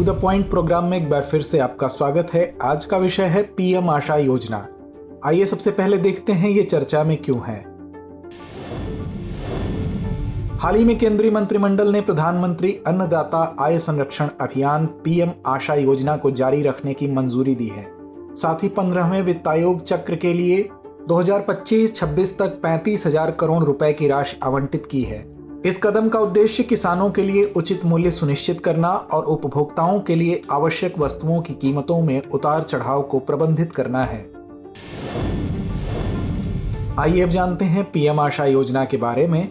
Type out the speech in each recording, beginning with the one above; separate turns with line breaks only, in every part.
The point programme में एक बार फिर से आपका स्वागत है। आज का विषय है पीएम आशा योजना। आइए सबसे पहले देखते हैं ये चर्चा में क्यों है। हाल ही में केंद्रीय मंत्रिमंडल ने प्रधानमंत्री अन्नदाता आय संरक्षण अभियान पीएम आशा योजना को जारी रखने की मंजूरी दी है। साथ ही 15वें वित्त आयोग चक्र के लिए 2025-26 तक 35,000 करोड़ रुपए की राशि आवंटित की है। इस कदम का उद्देश्य किसानों के लिए उचित मूल्य सुनिश्चित करना और उपभोक्ताओं के लिए आवश्यक वस्तुओं की कीमतों में उतार चढ़ाव को प्रबंधित करना है। आइए अब जानते हैं पीएम आशा योजना के बारे में।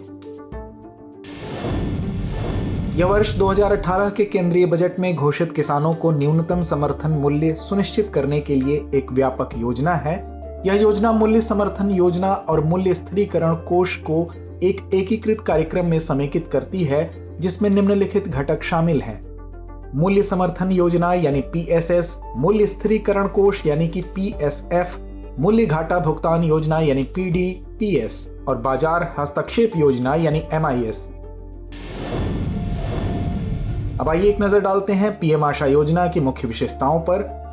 यह वर्ष 2018 के केंद्रीय बजट में घोषित किसानों को न्यूनतम समर्थन मूल्य सुनिश्चित करने के लिए एक व्यापक योजना है। यह योजना मूल्य समर्थन योजना और मूल्य स्थिरीकरण कोष को एक एकीकृत कार्यक्रम में समेकित करती है, जिसमें निम्नलिखित घटक शामिल हैं। मूल्य समर्थन योजना यानी PSS, मूल्य स्थिरीकरण कोष यानी कि PSF, मूल्य घाटा भुगतान योजना यानी PDPS और बाजार हस्तक्षेप योजना यानी MIS। अब आइए एक नजर डालते हैं पीएम आशा योजना की मुख्य विशेषताओं पर।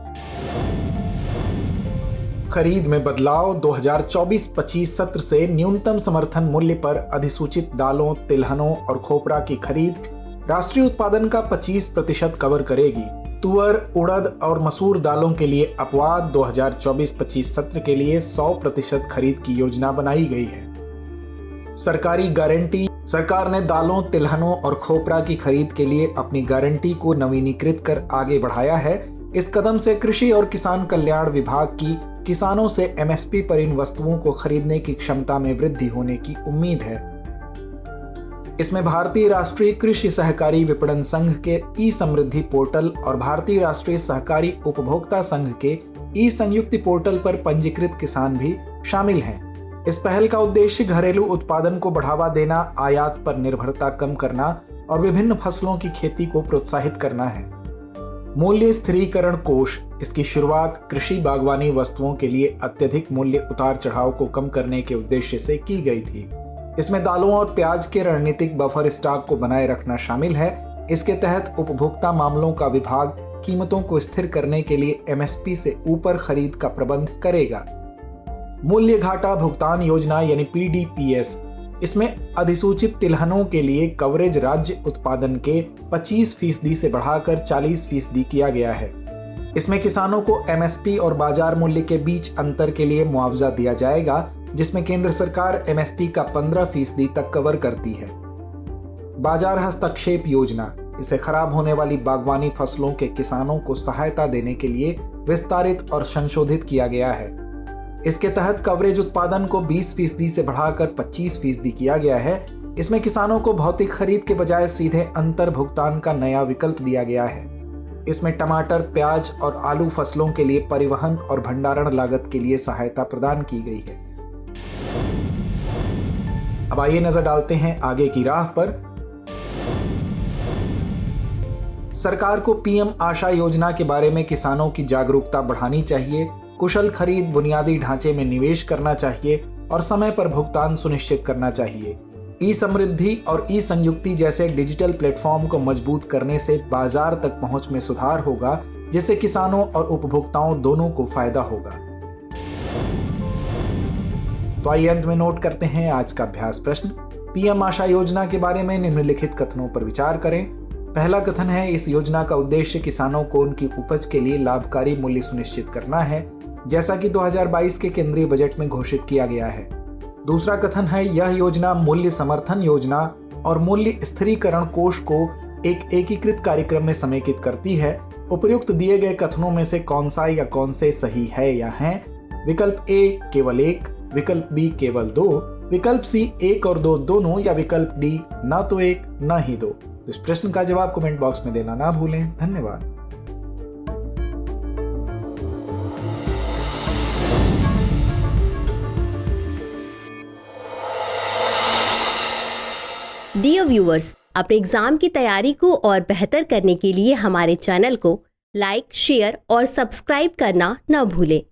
खरीद में बदलाव 2024-25 सत्र से न्यूनतम समर्थन मूल्य पर अधिसूचित दालों, तिलहनों और खोपरा की खरीद राष्ट्रीय उत्पादन का 25% कवर करेगी। तुअर, उड़द और मसूर दालों के लिए अपवाद 2024-25 सत्र के लिए 100% खरीद की योजना बनाई गई है। सरकारी गारंटी। सरकार ने दालों, तिलहनों और खोपरा की खरीद के लिए अपनी गारंटी को नवीनीकृत कर आगे बढ़ाया है। इस कदम से कृषि और किसान कल्याण विभाग की किसानों से MSP पर इन वस्तुओं को खरीदने की क्षमता में वृद्धि होने की उम्मीद है। इसमें भारतीय राष्ट्रीय कृषि सहकारी विपणन संघ के ई-समृद्धि पोर्टल और भारतीय राष्ट्रीय सहकारी उपभोक्ता संघ के ई-संयुक्ति पोर्टल पर पंजीकृत किसान भी शामिल हैं। इस पहल का उद्देश्य घरेलू उत्पादन को बढ़ावा देना, आयात पर निर्भरता कम करना और विभिन्न फसलों की खेती को प्रोत्साहित करना है। मूल्य स्थिरीकरण कोष। इसकी शुरुआत कृषि बागवानी वस्तुओं के लिए अत्यधिक मूल्य उतार चढ़ाव को कम करने के उद्देश्य से की गई थी। इसमें दालों और प्याज के रणनीतिक बफर स्टॉक को बनाए रखना शामिल है। इसके तहत उपभोक्ता मामलों का विभाग कीमतों को स्थिर करने के लिए MSP से ऊपर खरीद का प्रबंध करेगा। मूल्य घाटा भुगतान योजना यानी PDPS। इसमें अधिसूचित तिलहनों के लिए कवरेज राज्य उत्पादन के 25% से बढ़ाकर 40% किया गया है। इसमें किसानों को MSP और बाजार मूल्य के बीच अंतर के लिए मुआवजा दिया जाएगा, जिसमें केंद्र सरकार MSP का 15% तक कवर करती है। बाजार हस्तक्षेप योजना। इसे खराब होने वाली बागवानी फसलों के किसानों को सहायता देने के लिए विस्तारित और संशोधित किया गया है। इसके तहत कवरेज उत्पादन को 20% से बढ़ाकर 25% किया गया है। इसमें किसानों को भौतिक खरीद के बजाय सीधे अंतर भुगतान का नया विकल्प दिया गया है। इसमें टमाटर, प्याज और आलू फसलों के लिए परिवहन और भंडारण लागत के लिए सहायता प्रदान की गई है। अब आइए नजर डालते हैं आगे की राह पर। सरकार को पीएम आशा योजना के बारे में किसानों की जागरूकता बढ़ानी चाहिए। कुशल खरीद, बुनियादी ढांचे में निवेश करना चाहिए और समय पर भुगतान सुनिश्चित करना चाहिए। ई-समृद्धि और ई-संयुक्ति जैसे डिजिटल प्लेटफॉर्म को मजबूत करने से बाजार तक पहुंच में सुधार होगा, जिससे किसानों और उपभोक्ताओं दोनों को फायदा होगा। तो आइए अंत में नोट करते हैं आज का अभ्यास प्रश्न। पीएम आशा योजना के बारे में निम्नलिखित कथनों पर विचार करें। पहला कथन है, इस योजना का उद्देश्य किसानों को उनकी उपज के लिए लाभकारी मूल्य सुनिश्चित करना है, जैसा कि 2022 के केंद्रीय बजट में घोषित किया गया है। दूसरा कथन है, यह योजना मूल्य समर्थन योजना और मूल्य स्थिरीकरण कोष को एक एकीकृत कार्यक्रम में समेकित करती है। उपर्युक्त दिए गए कथनों में से कौन सा या कौन से सही है या हैं? विकल्प A केवल 1, विकल्प B केवल 2, विकल्प C 1 और 2 दोनों या विकल्प D ना तो 1 ना ही 2। तो इस प्रश्न का जवाब कमेंट बॉक्स में देना ना भूलें। धन्यवाद।
डियर व्यूअर्स, अपने एग्जाम की तैयारी को और बेहतर करने के लिए हमारे चैनल को लाइक, शेयर और सब्सक्राइब करना न भूलें।